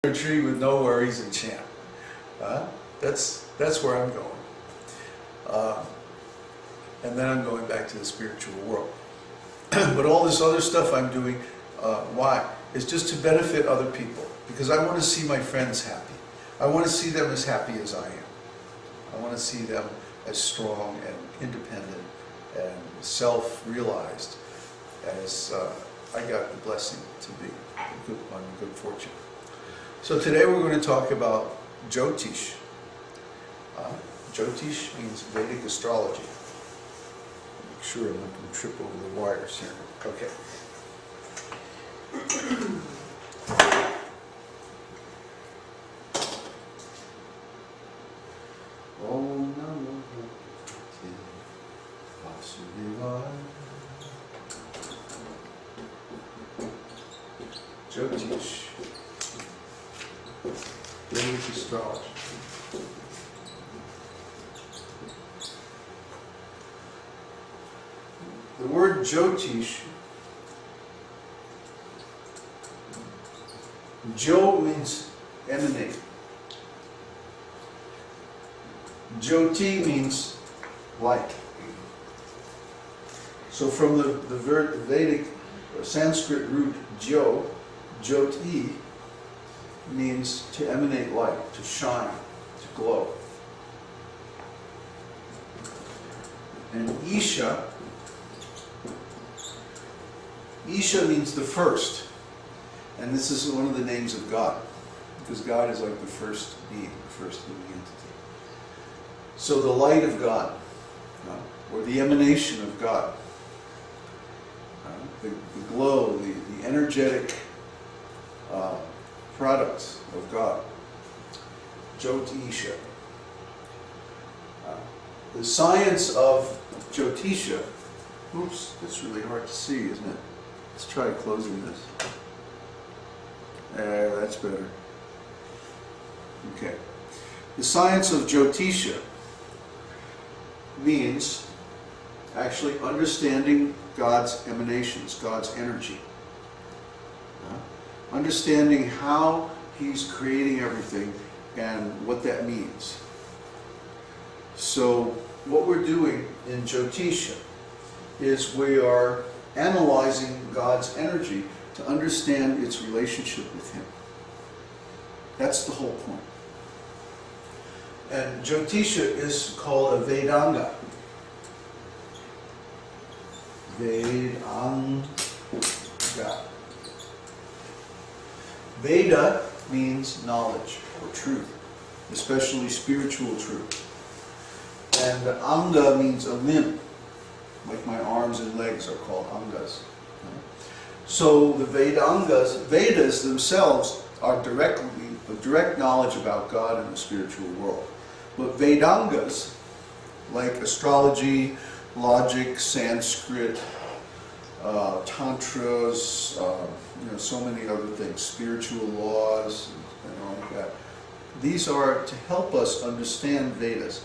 a tree with no worries and chant. That's where I'm going. And then I'm going back to the spiritual world. But all this other stuff I'm doing, why? It's just to benefit other people. Because I want to see my friends happy. I want to see them as happy as I am. I want to see them as strong and independent and self-realized as I got the blessing to be on good fortune. So today we're going to talk about Jyotish. Jyotish means Vedic astrology. Make sure I'm not going to trip over the wires here. Okay. Om Namo Bhagavate Vasudevaya. Jyotish. Vedic astrology. The word Jyotish, Jo means emanate. Jyoti means light. So from the Vedic Sanskrit root Jyo, Jyoti means to emanate light, to shine, to glow. And Isha means the first. And this is one of the names of God. Because God is like the first being, the first living entity. So the light of God, or the emanation of God, the glow, the energetic products of God, Jyotisha. The science of Jyotisha, oops, that's really hard to see, isn't it? Let's try closing this. That's better. Okay. The science of Jyotisha means actually understanding God's emanations, God's energy. Understanding how He's creating everything and what that means. So what we're doing in Jyotisha is we are analyzing God's energy to understand its relationship with Him. That's the whole point. And Jyotisha is called a Vedanga. Vedanga. Veda means knowledge or truth, especially spiritual truth. And Anga means a limb, like my arms and legs are called Angas. So the Vedas themselves are direct knowledge about God and the spiritual world. But Vedangas, like astrology, logic, Sanskrit, tantras, so many other things, spiritual laws, and all like that. These are to help us understand Vedas.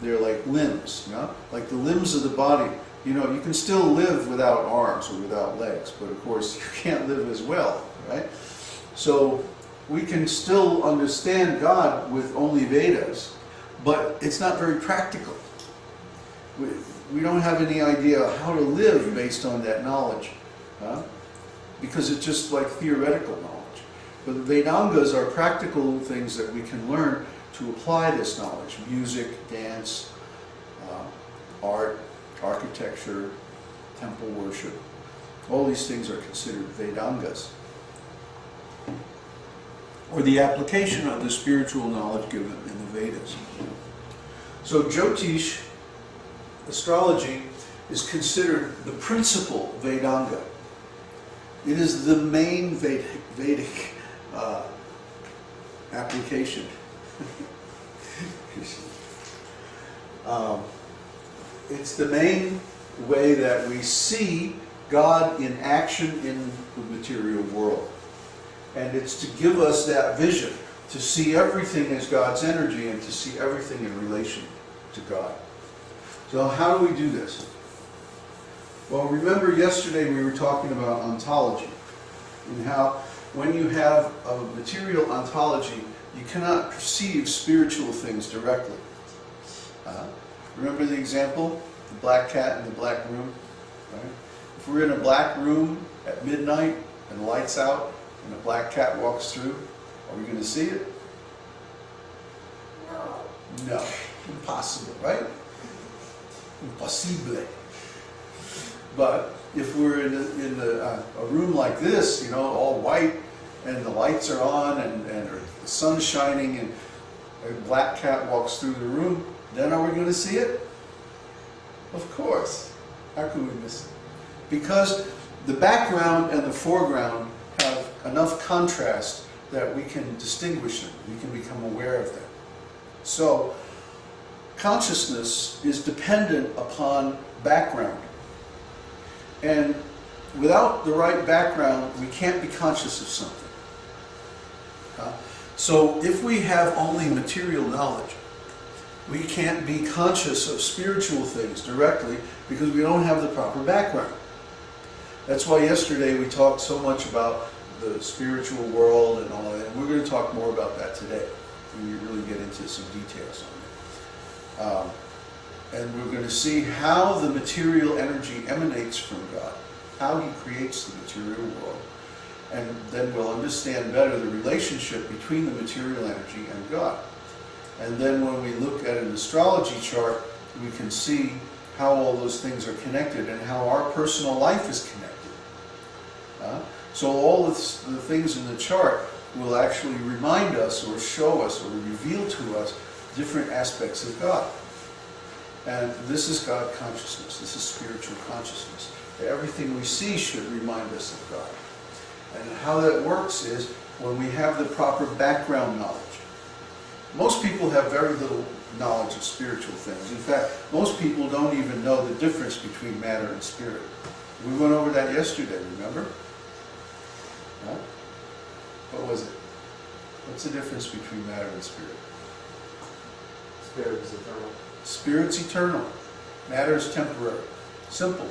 They're like limbs, like the limbs of the body. You can still live without arms or without legs, but of course you can't live as well, right? So we can still understand God with only Vedas, but it's not very practical. We don't have any idea how to live based on that knowledge, because it's just like theoretical knowledge. But the Vedangas are practical things that we can learn to apply this knowledge. Music, dance, art, architecture, temple worship. All these things are considered Vedangas, or the application of the spiritual knowledge given in the Vedas. So Jyotish astrology is considered the principal Vedanga. It is the main Vedic application. It's the main way that we see God in action in the material world. And it's to give us that vision, to see everything as God's energy and to see everything in relation to God. So how do we do this? Well, remember yesterday we were talking about ontology and how when you have a material ontology, you cannot perceive spiritual things directly. Remember the example? The black cat in the black room? Right? If we're in a black room at midnight and the light's out and a black cat walks through, are we going to see it? No. Impossible, right? Impossible. But if we're in a room like this, you know, all white, and the lights are on, and the sun's shining, and a black cat walks through the room, then are we going to see it? Of course. How could we miss it? Because the background and the foreground have enough contrast that we can distinguish them. We can become aware of them. So, consciousness is dependent upon background. And without the right background, we can't be conscious of something. So if we have only material knowledge, we can't be conscious of spiritual things directly because we don't have the proper background. That's why yesterday we talked so much about the spiritual world and all that, and we're going to talk more about that today when we really get into some details on it. And we're going to see how the material energy emanates from God, how He creates the material world, and then we'll understand better the relationship between the material energy and God. And then when we look at an astrology chart, we can see how all those things are connected and how our personal life is connected. So all of the things in the chart will actually remind us or show us or reveal to us different aspects of God. And this is God consciousness. This is spiritual consciousness. Everything we see should remind us of God. And how that works is when we have the proper background knowledge. Most people have very little knowledge of spiritual things. In fact, most people don't even know the difference between matter and spirit. We went over that yesterday, remember? Huh? What was it? What's the difference between matter and spirit? Spirit is eternal. Spirit's eternal. Matter is temporary. Simple.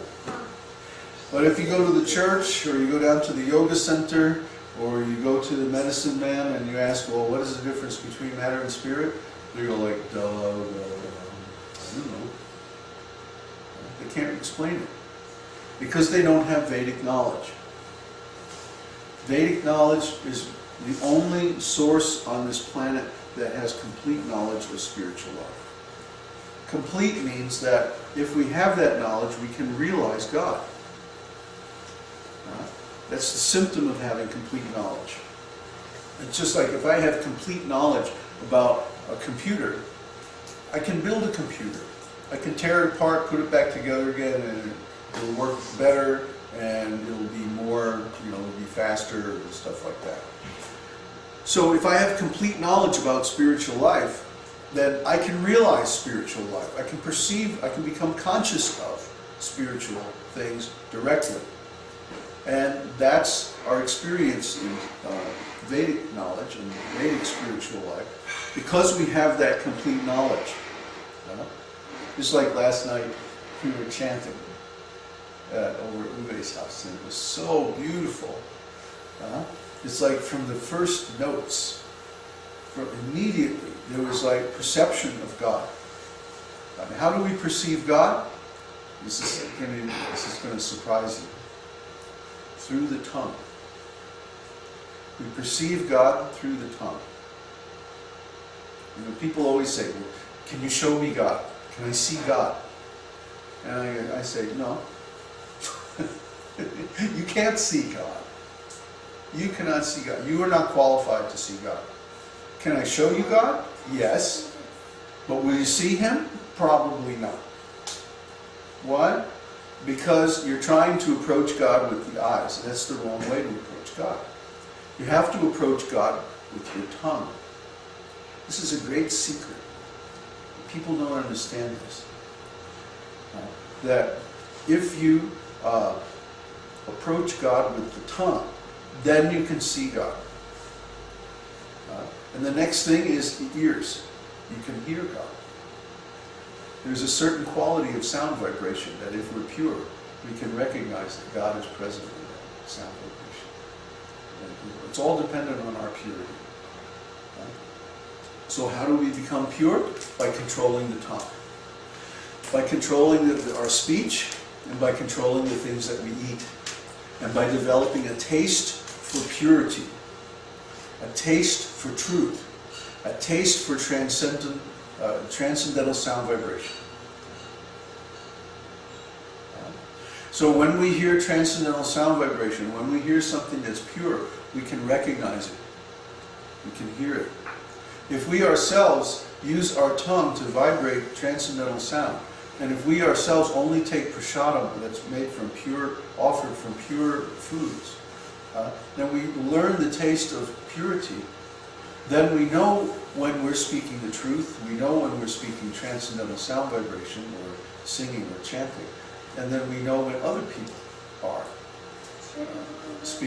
But if you go to the church, or you go down to the yoga center, or you go to the medicine man and you ask, well, what is the difference between matter and spirit? They go like, I don't know. They can't explain it. Because they don't have Vedic knowledge. Vedic knowledge is the only source on this planet that has complete knowledge of spiritual life. Complete means that if we have that knowledge, we can realize God. That's the symptom of having complete knowledge. It's just like if I have complete knowledge about a computer, I can build a computer. I can tear it apart, put it back together again, and it'll work better, and it'll be more, it'll be faster, and stuff like that. So if I have complete knowledge about spiritual life, then I can realize spiritual life. I can perceive, I can become conscious of spiritual things directly. And that's our experience in Vedic knowledge and Vedic spiritual life, because we have that complete knowledge. Just like last night, we were chanting over at Uwe's house, and it was so beautiful. It's like from the first notes, immediately, there was like perception of God. How do we perceive God? This is going to surprise you. Through the tongue. We perceive God through the tongue. People always say, well, can you show me God? Can I see God? And I say, no. You can't see God. You cannot see God. You are not qualified to see God. Can I show you God? Yes. But will you see Him? Probably not. Why? Because you're trying to approach God with the eyes. That's the wrong way to approach God. You have to approach God with your tongue. This is a great secret. People don't understand this. That if you approach God with the tongue, then you can see God. And the next thing is the ears. You can hear God. There's a certain quality of sound vibration that if we're pure, we can recognize that God is present in that sound vibration. It's all dependent on our purity. So how do we become pure? By controlling the tongue. By controlling our speech, and by controlling the things that we eat. And by developing a taste for purity, a taste for truth, a taste for transcendental sound vibration. So when we hear transcendental sound vibration, when we hear something that's pure, we can recognize it. We can hear it. If we ourselves use our tongue to vibrate transcendental sound, and if we ourselves only take prasadam that's made from pure, offered from pure foods, then we learn the taste of purity. Then we know when we're speaking the truth, we know when we're speaking transcendental sound vibration, or singing or chanting, and then we know when other people are speaking.